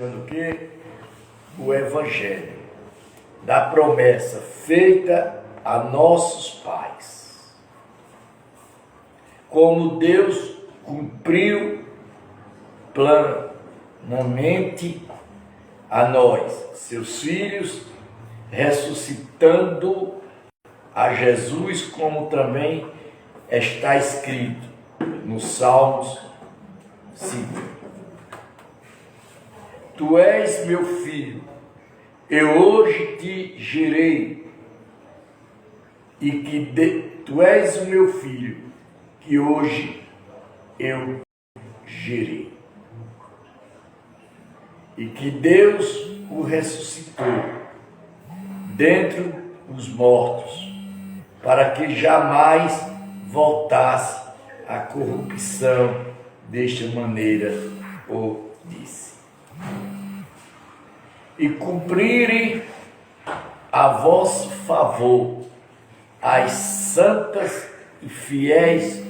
do que o Evangelho, da promessa feita a nossos pais. Como Deus cumpriu plenamente a nós, seus filhos, ressuscitando a Jesus, como também está escrito nos Salmos 5. Tu és meu filho, eu hoje te gerei, tu és o meu filho, que hoje eu gerei. E que Deus o ressuscitou dentre os mortos, para que jamais voltasse à corrupção, desta maneira o disse. E cumprirem a vosso favor as santas e fiéis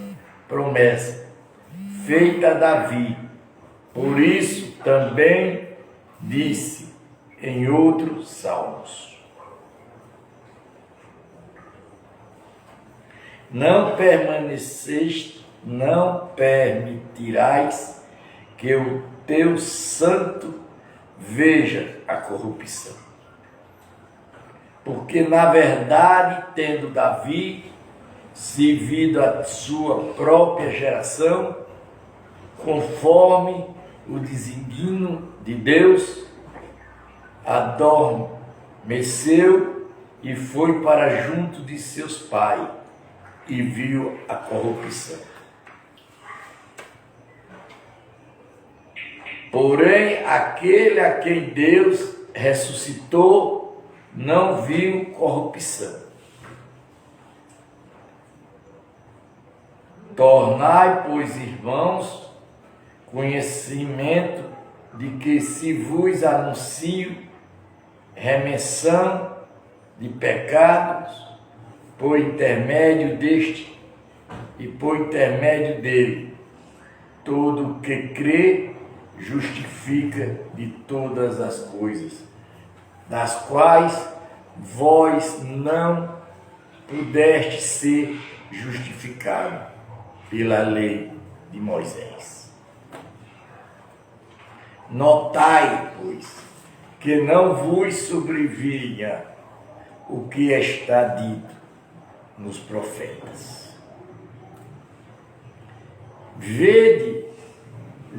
promessas feitas a Davi. Por isso também disse em outros salmos: não permitirás que o teu santo veja a corrupção. Porque, na verdade, tendo Davi servido a sua própria geração, conforme o desígnio de Deus, adormeceu e foi para junto de seus pais e viu a corrupção. Porém, aquele a quem Deus ressuscitou não viu corrupção. Tornai, pois, irmãos, conhecimento de que se vos anuncio remissão de pecados por intermédio deste e por intermédio dele, todo o que crê justifica de todas as coisas, das quais vós não pudeste ser justificado pela lei de Moisés. Notai, pois, que não vos sobrevinha o que está dito nos profetas. Vede o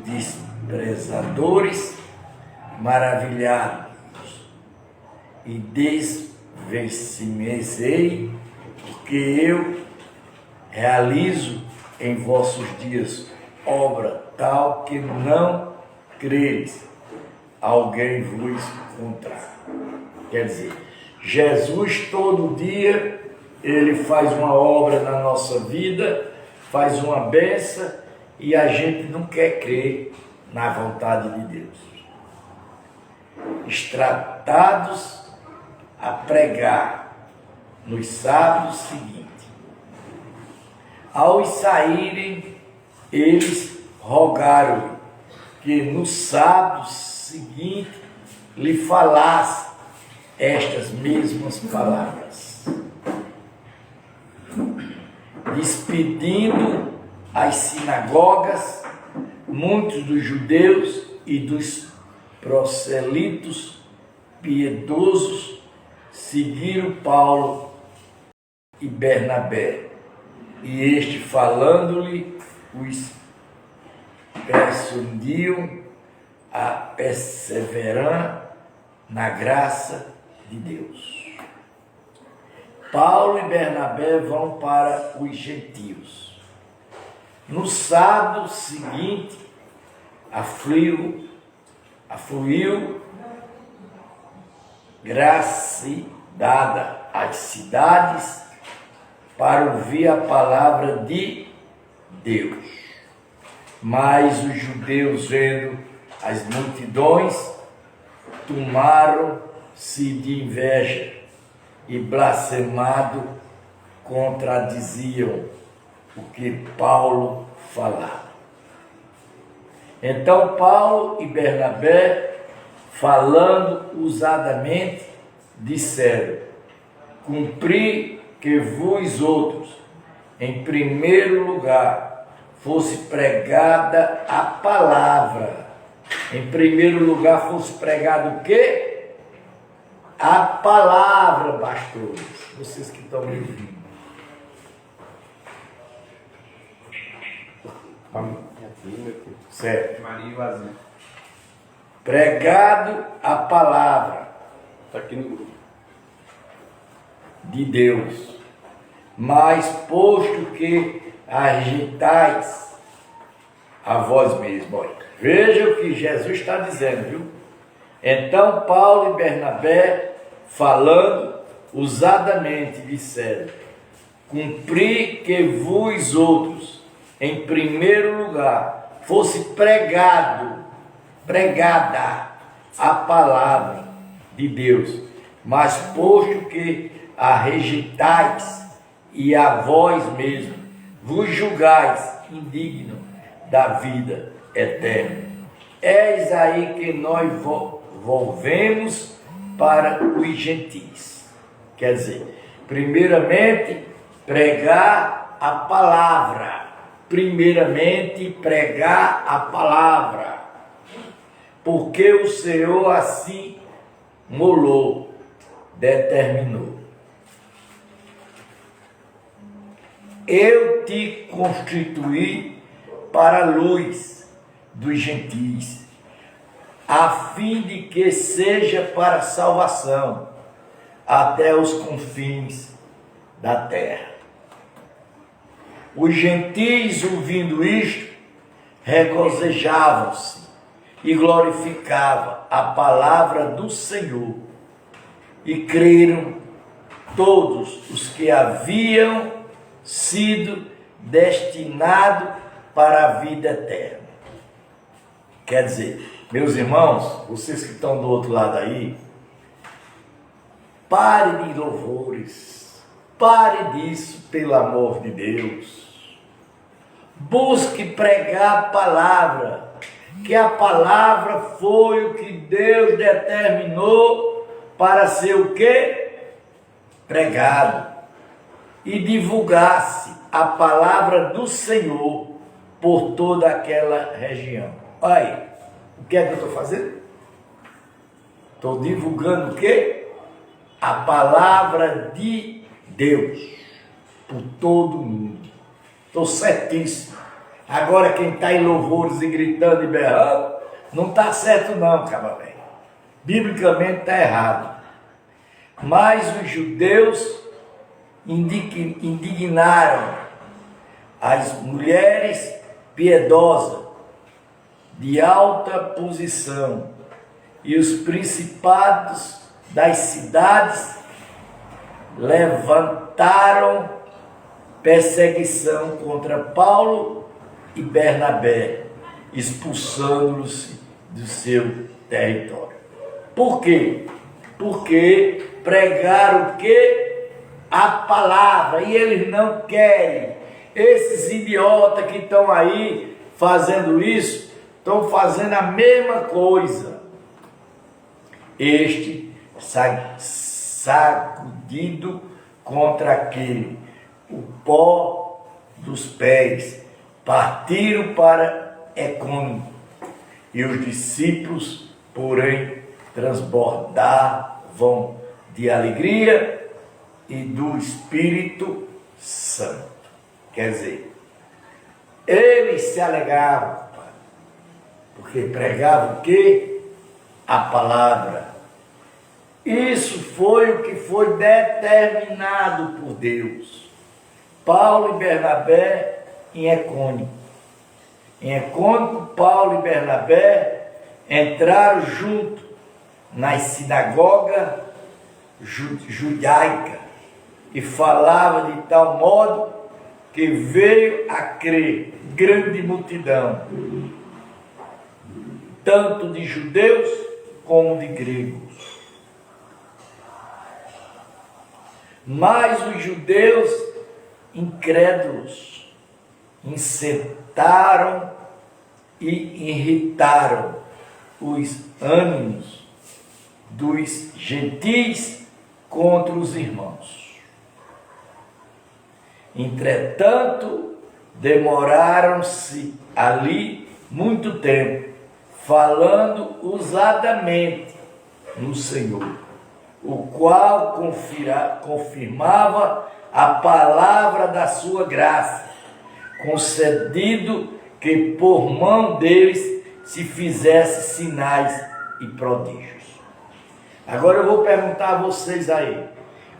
desprezadores maravilhados e desvencimecei, porque eu realizo em vossos dias obra tal que não creres, alguém vos contrário. Quer dizer, Jesus todo dia ele faz uma obra na nossa vida, faz uma bênção e a gente não quer crer na vontade de Deus. Extratados a pregar nos sábados seguintes. Ao saírem, eles rogaram que no sábado seguinte lhe falasse estas mesmas palavras. Despedindo as sinagogas, muitos dos judeus e dos proselitos piedosos seguiram Paulo e Bernabé, e este, falando-lhe, os persuadiam a perseverar na graça de Deus. Paulo e Bernabé vão para os gentios. No sábado seguinte, afluiu graça dada às cidades para ouvir a palavra de Deus. Mas os judeus, vendo as multidões, tomaram-se de inveja e blasfemado contradiziam o que Paulo falava. Então Paulo e Bernabé, falando usadamente, disseram: cumpri que vos outros, em primeiro lugar, fosse pregada a palavra. Em primeiro lugar fosse pregado o quê? A palavra, pastores. Vocês que estão me ouvindo. Certo. Maria Vazia. Pregado a palavra. Está aqui no grupo. De Deus. Mas posto que agitais a vós mesmos. Olha, veja o que Jesus está dizendo, viu? Então Paulo e Bernabé, falando usadamente, disseram: cumpri que vos outros, em primeiro lugar, fosse pregada a palavra de Deus, mas posto que a rejeitais e a vós mesmos vos julgais indigno da vida eterna. Eis aí que nós volvemos para os gentis. Quer dizer, primeiramente, pregar a palavra. Primeiramente, pregar a palavra. Porque o Senhor assim molou, determinou. Eu te constituí para a luz dos gentis, a fim de que seja para salvação até os confins da terra. Os gentis, ouvindo isto, regozijavam-se e glorificavam a palavra do Senhor, e creram todos os que haviam sido destinados para a vida eterna. Quer dizer, meus irmãos, vocês que estão do outro lado aí, pare de louvores, pare disso, pelo amor de Deus. Busque pregar a palavra, que a palavra foi o que Deus determinou para ser o quê? Pregado. E divulgasse a palavra do Senhor por toda aquela região. Olha aí, o que é que eu estou fazendo? Estou divulgando o quê? A palavra de Deus por todo mundo. Estou certíssimo. Agora quem está em louvores e gritando e berrando, não está certo não, cabra velho. Biblicamente está errado. Mas os judeus indignaram as mulheres piedosas de alta posição e os principados das cidades levantaram perseguição contra Paulo e Bernabé, expulsando-os do seu território. Por quê? Porque pregaram o quê? A palavra, e eles não querem. Esses idiotas que estão aí fazendo isso, estão fazendo a mesma coisa. Este sacudido contra aquele, o pó dos pés, partiram para Icônio, e os discípulos, porém, transbordavam de alegria e do Espírito Santo. Quer dizer, eles se alegravam, porque pregavam o quê? A palavra. Isso foi o que foi determinado por Deus. Paulo e Bernabé em Icônio. Em Icônio, Paulo e Bernabé entraram junto nas sinagogas judaicas e falavam de tal modo que veio a crer grande multidão, tanto de judeus como de gregos. Mas os judeus incrédulos incitaram e irritaram os ânimos dos gentis contra os irmãos. Entretanto, demoraram-se ali muito tempo, falando usadamente no Senhor, o qual confirmava a palavra da sua graça, concedido que por mão deles se fizesse sinais e prodígios. Agora eu vou perguntar a vocês aí,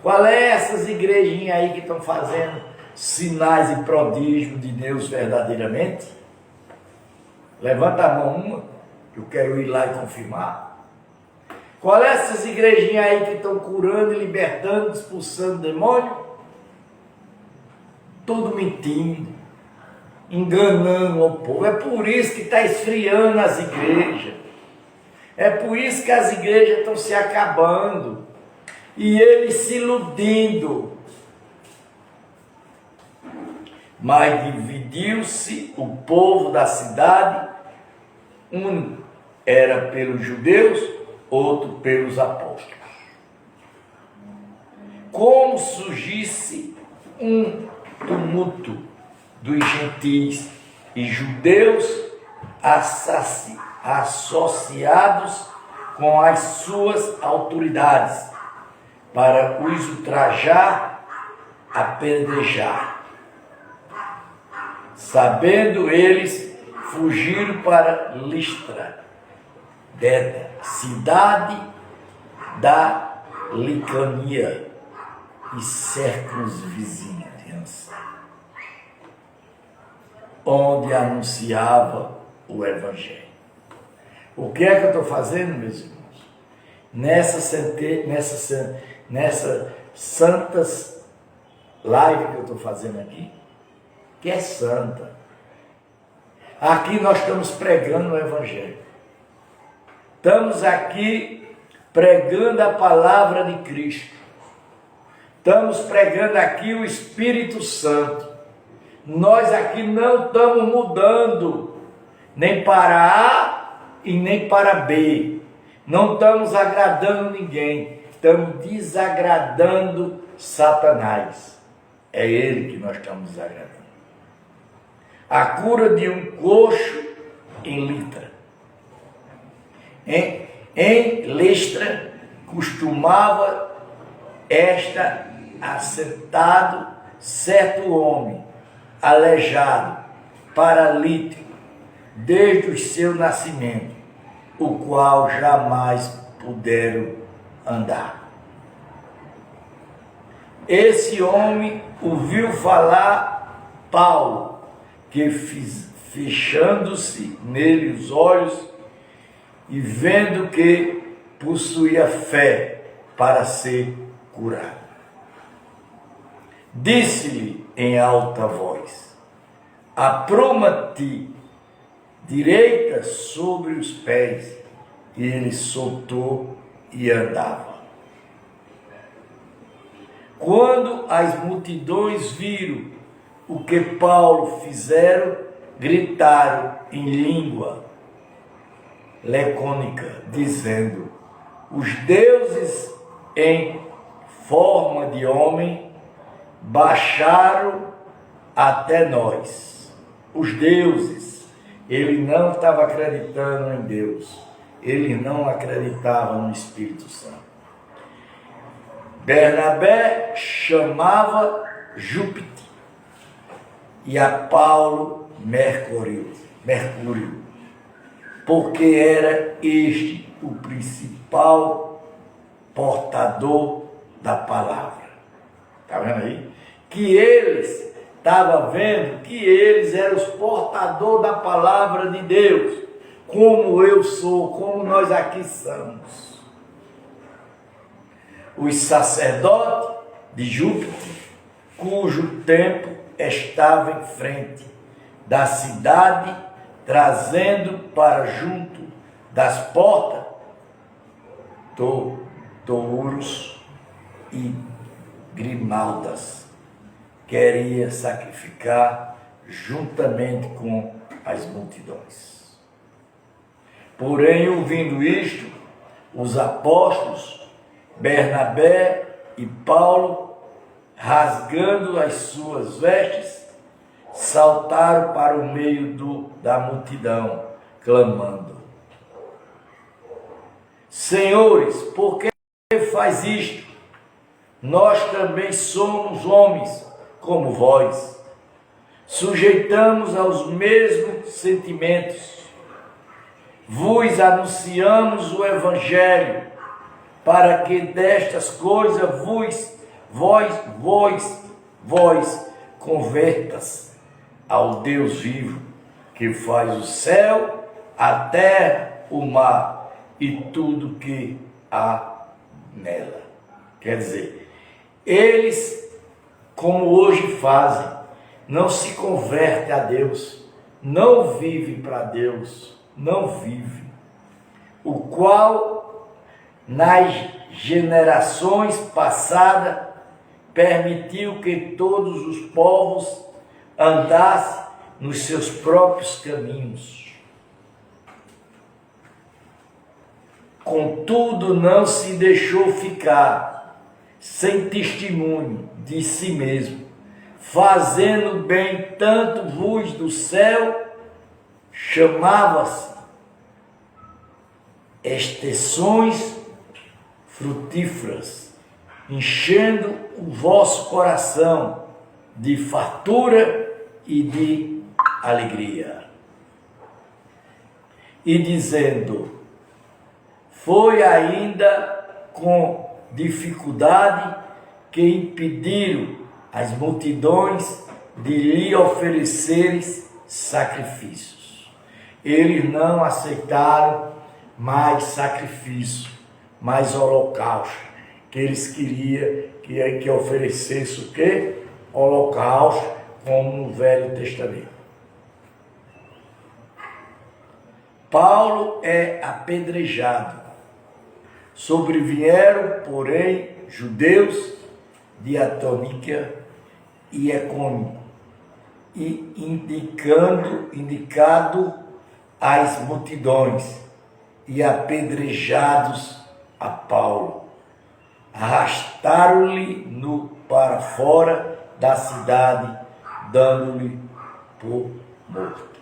qual é essas igrejinhas aí que estão fazendo sinais e prodígios de Deus verdadeiramente? Levanta a mão uma, que eu quero ir lá e confirmar. Qual é essas igrejinhas aí que estão curando e libertando, expulsando demônio? Tudo mentindo, enganando o povo. É por isso que está esfriando as igrejas. É por isso que as igrejas estão se acabando. E eles se iludindo. Mas dividiu-se o povo da cidade. Um era pelos judeus, outro pelos apóstolos. Como surgisse um tumulto dos gentis e judeus associados com as suas autoridades para os ultrajar, apedrejar. Sabendo eles, fugiram para Listra, cidade da Licânia e cercos vizinhos, onde anunciava o Evangelho. O que é que eu estou fazendo, meus irmãos? Nessas santas lives que eu estou fazendo aqui, que é santa. Aqui nós estamos pregando o Evangelho. Estamos aqui pregando a palavra de Cristo. Estamos pregando aqui o Espírito Santo. Nós aqui não estamos mudando, nem para A e nem para B. Não estamos agradando ninguém. Estamos desagradando Satanás. É ele que nós estamos desagradando. A cura de um coxo em Listra. Em Listra costumava estar assentado certo homem, aleijado, paralítico, desde o seu nascimento, o qual jamais puderam andar. Esse homem ouviu falar Paulo, que fechando-se nele os olhos e vendo que possuía fé para ser curado, disse-lhe em alta voz: apruma-te direita sobre os pés. E ele soltou e andava. Quando as multidões viram o que Paulo fizeram, gritaram em língua lecônica, dizendo: os deuses em forma de homem baixaram até nós. Os deuses, ele não estava acreditando em Deus, ele não acreditava no Espírito Santo. Bernabé chamava Júpiter e a Paulo Mercúrio, porque era este o principal portador da palavra. Está vendo aí? Que eles estavam vendo que eles eram os portadores da palavra de Deus, como eu sou, como nós aqui somos. Os sacerdotes de Júpiter, cujo templo estava em frente da cidade, trazendo para junto das portas touros e grimaldas, queria sacrificar juntamente com as multidões. Porém, ouvindo isto, os apóstolos, Bernabé e Paulo, rasgando as suas vestes, saltaram para o meio da multidão, clamando: Senhores, por que faz isto? Nós também somos homens como vós. Sujeitamos aos mesmos sentimentos. Vos anunciamos o Evangelho, para que destas coisas vós convertas ao Deus vivo, que faz o céu, a terra, o mar e tudo que há nela. Quer dizer, eles, como hoje fazem, não se convertem a Deus, não vivem para Deus, não vivem, o qual nas gerações passadas permitiu que todos os povos andassem nos seus próprios caminhos. Contudo, não se deixou ficar sem testemunho de si mesmo, fazendo bem tanto vos do céu, chamava-se extensões frutíferas, enchendo o vosso coração de fartura e de alegria. E dizendo: foi ainda com dificuldade que impediram as multidões de lhe oferecerem sacrifícios. Eles não aceitaram mais sacrifício, mais holocausto, que eles queriam que oferecesse o quê? Holocausto, como no Velho Testamento. Paulo é apedrejado. Sobrevieram, porém, judeus de Antioquia e Icônio, e indicado às multidões, e apedrejados a Paulo. Arrastaram-lhe para fora da cidade, dando-lhe por morto.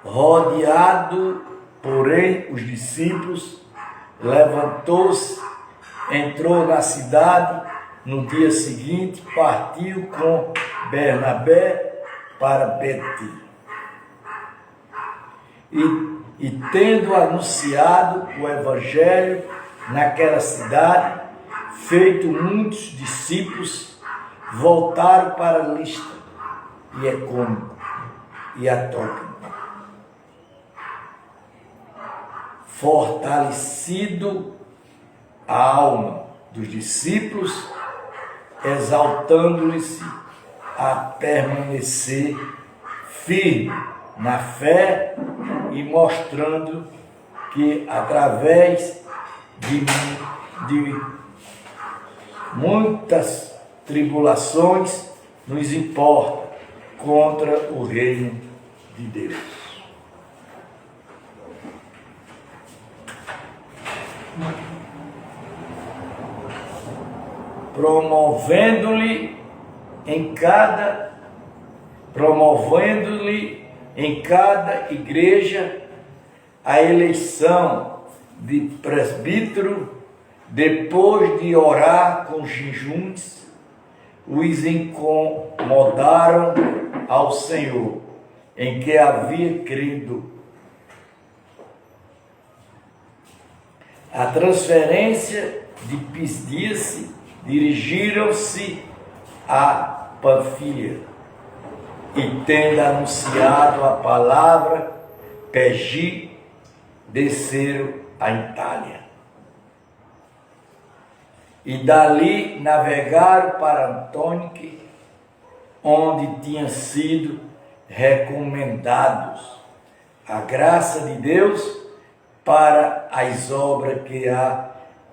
Rodeado, porém, os discípulos, levantou-se, entrou na cidade, no dia seguinte partiu com Bernabé para Betí. E tendo anunciado o Evangelho naquela cidade, feito muitos discípulos, voltaram para Listra e Icônio e Antioquia. Fortalecido a alma dos discípulos, exaltando-lhes a permanecer firme na fé e mostrando que através de muitas tribulações nos importa contra o reino de Deus. Promovendo-lhe em cada igreja a eleição de presbítero, depois de orar com jejuns, os incomodaram ao Senhor, em que havia crido. A transferência de Pisídia, dirigiram-se a Panfilha, e tendo anunciado a palavra, Pergi, desceram a Itália. E dali navegaram para Antônio, onde tinham sido recomendados a graça de Deus para as obras que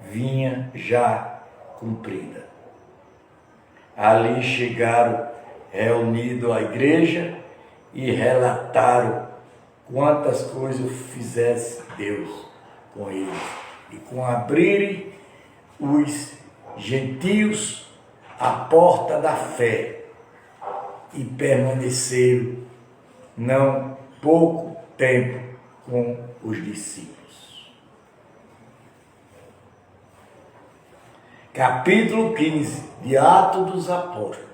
vinha já cumprida. Ali chegaram reunidos à igreja e relataram quantas coisas fizesse Deus com eles, e com abrirem os gentios a porta da fé, e permaneceram não pouco tempo com os discípulos. Capítulo 15 de Atos dos Apóstolos.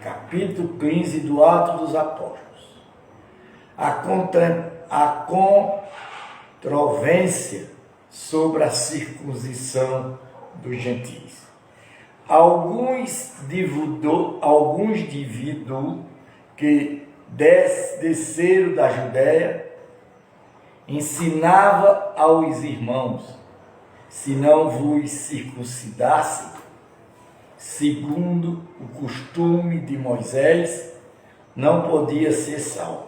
Capítulo 15 do Atos dos Apóstolos. A controvérsia sobre a circuncisão dos gentios. Alguns indivíduos que desceram da Judéia ensinava aos irmãos: se não vos circuncidasse, segundo o costume de Moisés, não podia ser salvo.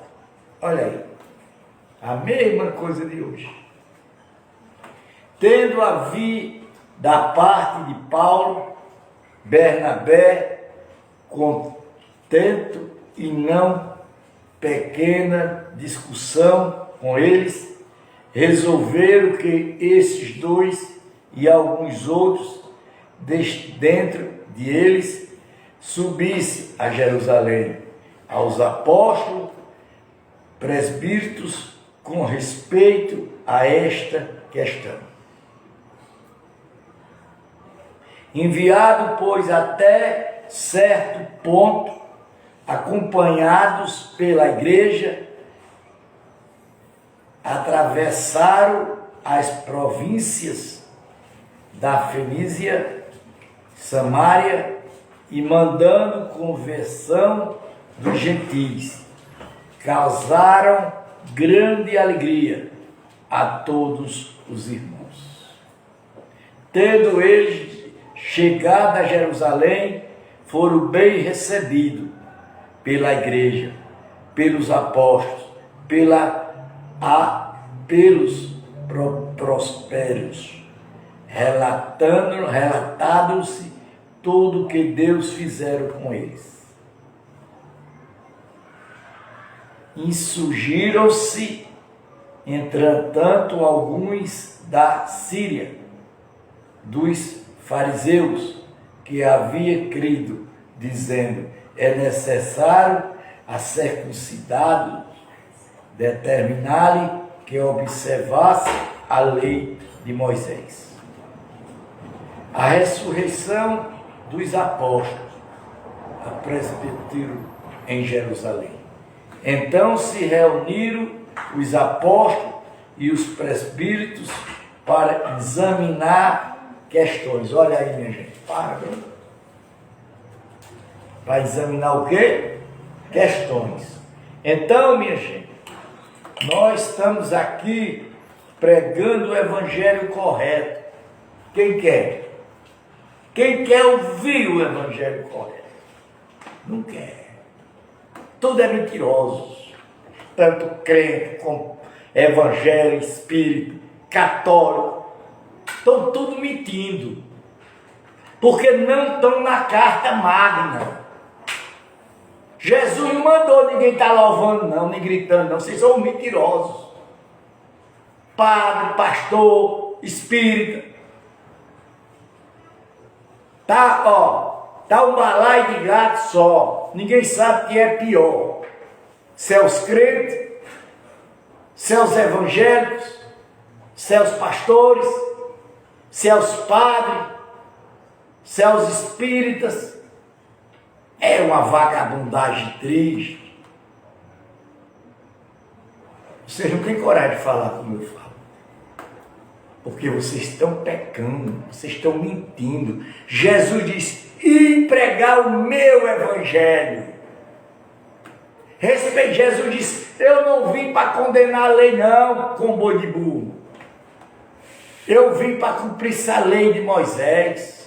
Olha aí, a mesma coisa de hoje. Tendo havido da parte de Paulo, Bernabé, contento e não pequena discussão com eles, resolveram que esses dois e alguns outros dentro de eles subissem a Jerusalém aos apóstolos, presbíteros, com respeito a esta questão. Enviado, pois, até certo ponto, acompanhados pela igreja, atravessaram as províncias da Fenícia, Samaria, e mandando conversão dos gentios, causaram grande alegria a todos os irmãos. Tendo eles chegado a Jerusalém, foram bem recebidos pela igreja, pelos apóstolos, pelos prósperos, relatando-se tudo o que Deus fizeram com eles. Insurgiram-se, entretanto, alguns da Síria, dos fariseus, que havia crido, dizendo: é necessário a circuncidado determinar-lhe que observasse a lei de Moisés. A ressurreição dos apóstolos, a presbítero em Jerusalém. Então se reuniram os apóstolos e os presbíteros para examinar questões. Olha aí, minha gente, para examinar o quê? Questões. Então, minha gente, nós estamos aqui pregando o evangelho correto. Quem quer? Quem quer ouvir o evangelho correto? Não quer. Tudo é mentiroso. Tanto crente como evangélico, espírito, católico. Estão tudo mentindo. Porque não estão na carta magna. Jesus não mandou ninguém estar louvando não, nem gritando não. Vocês são mentirosos. Padre, pastor, espírita. Tá um balaio de gato só. Ninguém sabe o que é pior. Se é os crentes, se é os evangélicos, se é os pastores, se é os padres, se é os espíritas. É uma vagabundagem triste. Vocês não têm coragem de falar como eu falo. Porque vocês estão pecando, vocês estão mentindo. Jesus disse: e pregar o meu evangelho. Respeite, Jesus disse: eu não vim para condenar a lei não, com boi de burro. Eu vim para cumprir essa lei de Moisés.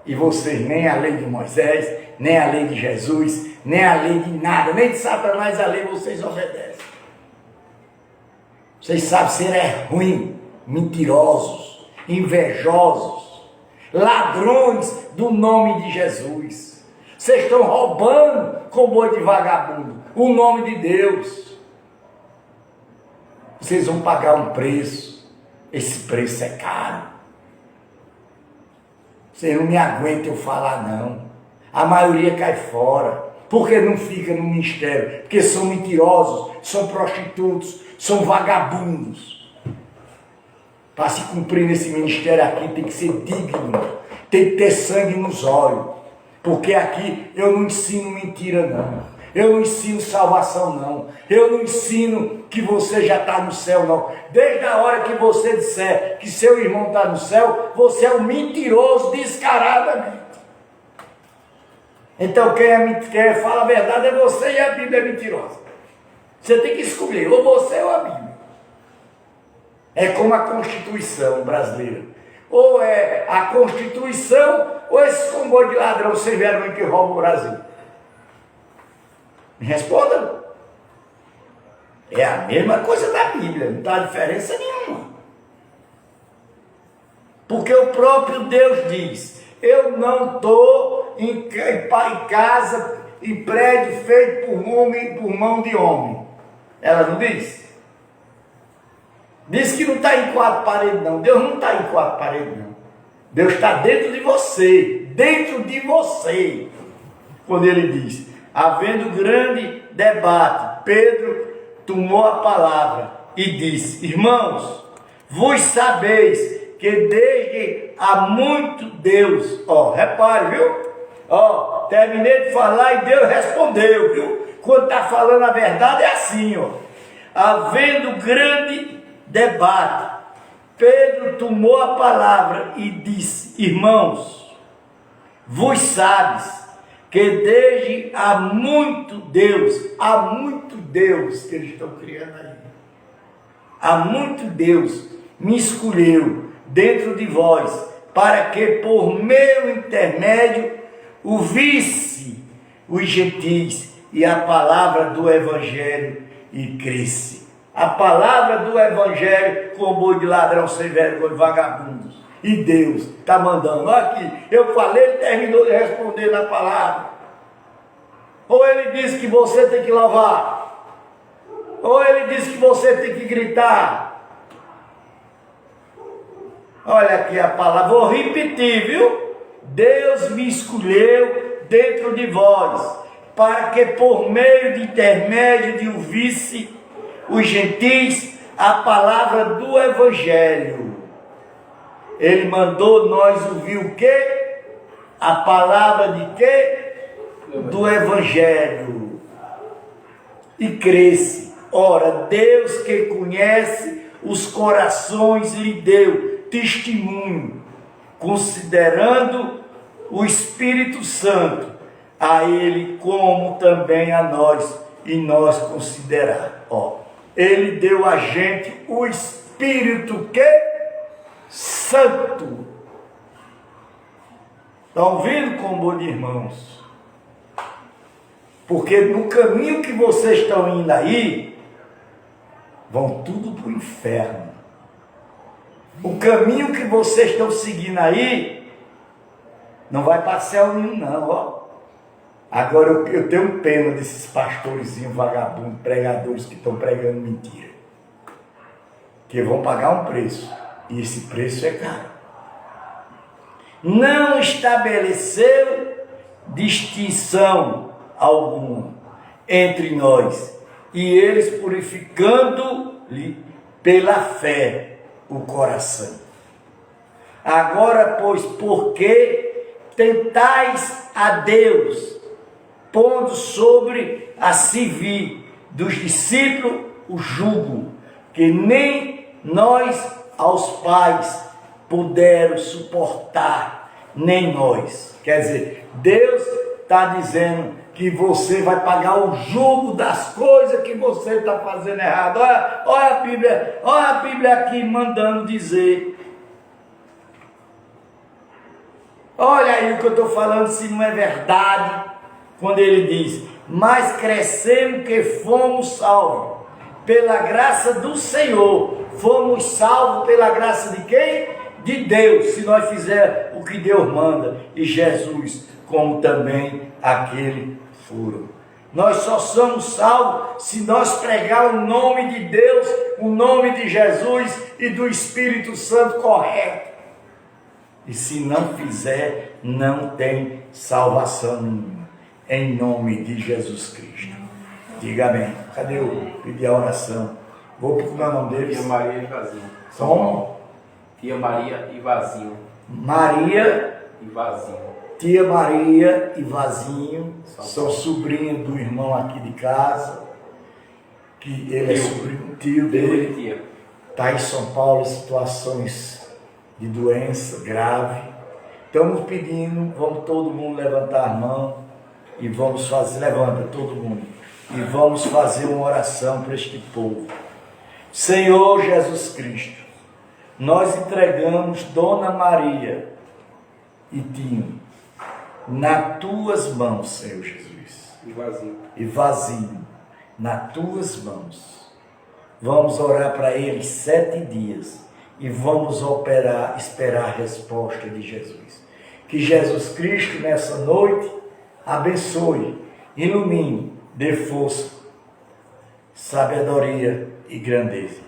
E vocês nem a lei de Moisés, nem a lei de Jesus, nem a lei de nada, nem de Satanás a lei vocês obedecem. Vocês sabem ser ruim, mentirosos, invejosos, ladrões do nome de Jesus. Vocês estão roubando com boi de vagabundo. o nome de Deus. Vocês vão pagar um preço. Esse preço é caro. Vocês não me aguentam eu falar, não. A maioria cai fora. Porque não fica no ministério? Porque são mentirosos, são prostitutos, são vagabundos. Para se cumprir nesse ministério aqui tem que ser digno, tem que ter sangue nos olhos. Porque aqui eu não ensino mentira, não. Eu não ensino salvação, não. Eu não ensino que você já está no céu, não. Desde a hora que você disser que seu irmão está no céu, você é um mentiroso descaradamente. Então quem fala a verdade é você, e a Bíblia é mentirosa. Você tem que escolher, ou você ou a Bíblia. É como a Constituição brasileira. Ou é a Constituição, ou esses comboios de ladrão sem vergonha que roubam o Brasil. Me responda. É a mesma coisa da Bíblia, não dá diferença nenhuma. Porque o próprio Deus diz: eu não estou em casa, em prédio feito por homem, por mão de homem. Ela não diz? Diz que não está em quatro paredes, não. Deus não está em quatro paredes, não. Deus está dentro de você. Dentro de você. Quando ele diz: havendo grande debate, Pedro tomou a palavra e disse: irmãos, vós sabeis que desde há muito Deus, repare, viu? Terminei de falar e Deus respondeu, viu? Quando está falando a verdade é assim, havendo grande debate, Pedro tomou a palavra e disse: irmãos, vós sabes que desde há muito Deus que eles estão criando aí, há muito Deus me escolheu dentro de vós, para que por meu intermédio ouvisse os gentis e a palavra do Evangelho e cresce. A palavra do Evangelho com boi de ladrão sem vergonha, vagabundos. E Deus está mandando. Olha aqui, eu falei, ele terminou de responder na palavra. Ou ele disse que você tem que louvar, ou ele disse que você tem que gritar. Olha aqui a palavra, vou repetir, viu? Deus me escolheu dentro de vós, para que por meio de intermédio de ouvisse os gentis a palavra do Evangelho. Ele mandou nós ouvir o quê? A palavra de quê? Do Evangelho. E cresce. Ora, Deus que conhece os corações lhe deu testemunho, considerando o Espírito Santo, a ele como também a nós, e nós considerar. Ele deu a gente o Espírito que? Santo. Estão ouvindo, combo de irmãos? Porque no caminho que vocês estão indo aí, vão tudo para o inferno. O caminho que vocês estão seguindo aí, não vai para céu nenhum, não, Agora eu tenho pena desses pastorzinhos vagabundos, pregadores que estão pregando mentira. Que vão pagar um preço. E esse preço é caro. Não estabeleceu distinção alguma entre nós, e eles purificando-lhe pela fé o coração. Agora, pois, porque tentais a Deus, pondo sobre a civi dos discípulos o jugo, que nem nós aos pais puderam suportar, nem nós. Quer dizer, Deus está dizendo que você vai pagar o jugo das coisas que você está fazendo errado. Olha a Bíblia aqui mandando dizer. Olha aí o que eu estou falando, se não é verdade, quando ele diz: mas crescemos que fomos salvos pela graça do Senhor. Fomos salvos pela graça de quem? De Deus, se nós fizermos o que Deus manda, e Jesus, como também aquele foram. Nós só somos salvos se nós pregar o nome de Deus, o nome de Jesus e do Espírito Santo correto. E se não fizer, não tem salvação nenhuma. Em nome de Jesus Cristo. Diga amém. Cadê eu pedir a oração? Vou procurar o nome deles. Tia Maria e Vazinho. Como? Tia Maria e Vazinho. Maria E Vazinho. Tia Maria e Vazinho são sobrinhos do irmão aqui de casa, que ele é sobrinho, tio dele, está em São Paulo, situações de doença grave. Estamos pedindo, vamos todo mundo levantar a mão e vamos fazer, levanta todo mundo, e vamos fazer uma oração para este povo. Senhor Jesus Cristo, nós entregamos Dona Maria e Tino nas tuas mãos, Senhor Jesus. E Vazinho, nas tuas mãos. Vamos orar para eles 7 dias e vamos esperar a resposta de Jesus. Que Jesus Cristo nessa noite abençoe, ilumine, dê força, sabedoria e grandeza.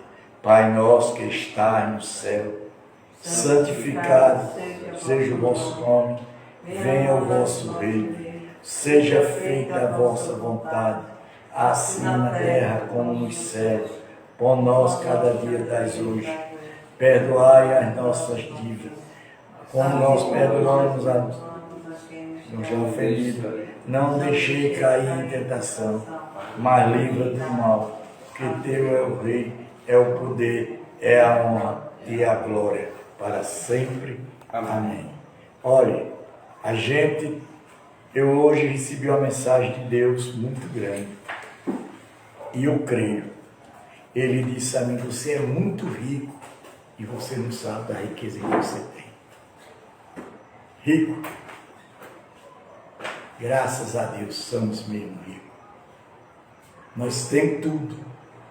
Pai nosso que estás no céu, santificado seja o vosso nome. Venha o vosso reino, seja feita a vossa vontade, assim na terra como nos céus. Pão nosso cada dia dais hoje. Perdoai as nossas dívidas, como nós perdoamos a nos ofendido. Não deixei cair em tentação, mas livra do mal, que teu é o rei, é o poder, é a honra e a glória, para sempre. Amém. Olhe, eu hoje recebi uma mensagem de Deus muito grande, e eu creio. Ele disse a mim: você é muito rico, e você não sabe da riqueza que você tem. Rico. Graças a Deus, somos mesmo ricos. Nós temos tudo,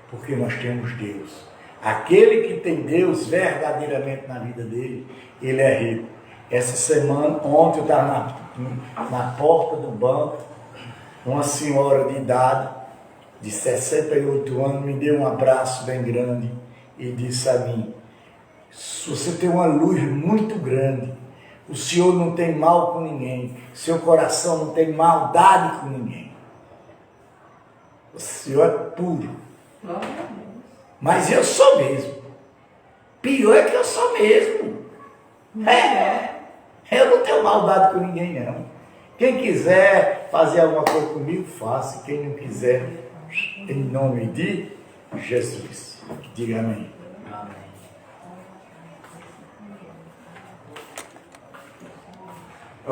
porque nós temos Deus. Aquele que tem Deus verdadeiramente na vida dele, ele é rico. Essa semana, ontem eu estava na porta do banco, uma senhora de idade, de 68 anos, me deu um abraço bem grande e disse a mim: você tem uma luz muito grande, o senhor não tem mal com ninguém, seu coração não tem maldade com ninguém, o senhor é puro. Mas eu sou mesmo. Pior é que eu sou mesmo. Eu não tenho maldade com ninguém, não. Quem quiser fazer alguma coisa comigo, faça. Quem não quiser, em nome de Jesus. Diga amém.